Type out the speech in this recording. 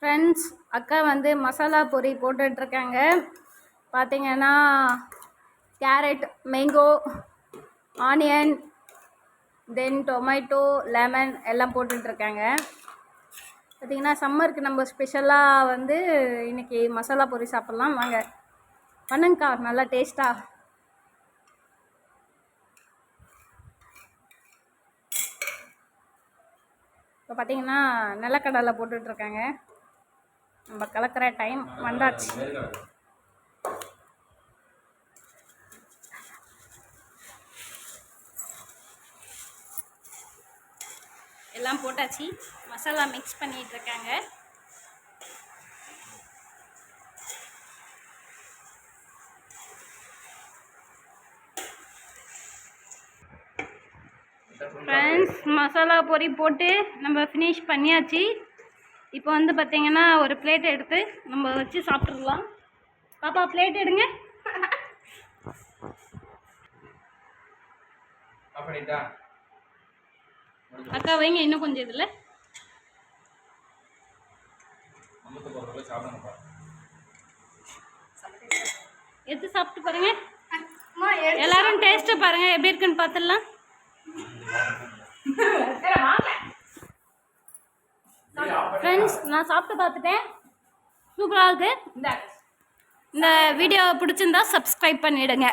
Friends, அக்கா வந்து மசாலா பொரி போட்டுட்ருக்காங்க. பார்த்தீங்கன்னா கேரட், மேங்கோ, ஆனியன், தென் டொமேட்டோ, லெமன் எல்லாம் போட்டுட்ருக்காங்க. பார்த்திங்கன்னா சம்மருக்கு நம்ம ஸ்பெஷலாக வந்து இன்றைக்கி மசாலா பொரி சாப்பிட்லாம். வாங்க பண்ணுங்கக்கா, நல்லா டேஸ்ட்டாக. இப்போ பார்த்தீங்கன்னா நிலக்கடலை போட்டுட்ருக்காங்க. நம்ம கலக்கிற டைம் வந்தாச்சு. எல்லாம் போட்டாச்சு. மசாலா மிக்ஸ் பண்ணிகிட்ருக்காங்க. ஃப்ரெண்ட்ஸ், மசாலா பொரி போட்டு நம்ம ஃபினிஷ் பண்ணியாச்சு. இப்போ வந்து பார்த்தீங்கன்னா ஒரு பிளேட் எடுத்து நம்ம வச்சு சாப்பிட்றலாம். பாப்பா பிளேட் எடுங்க. அக்கா வைங்க இன்னும் கொஞ்சம் இதில். எடுத்து சாப்பிட்டு பாருங்க. எல்லாரும் டேஸ்ட்டு பாருங்க எப்படி இருக்குன்னு பார்த்துடலாம். ஃப்ரெண்ட்ஸ், நான் சாப்பிட்டு பார்த்துட்டேன். சூப்பராக இருக்குது. இந்த வீடியோ பிடிச்சிருந்தா சப்ஸ்கிரைப் பண்ணிவிடுங்க.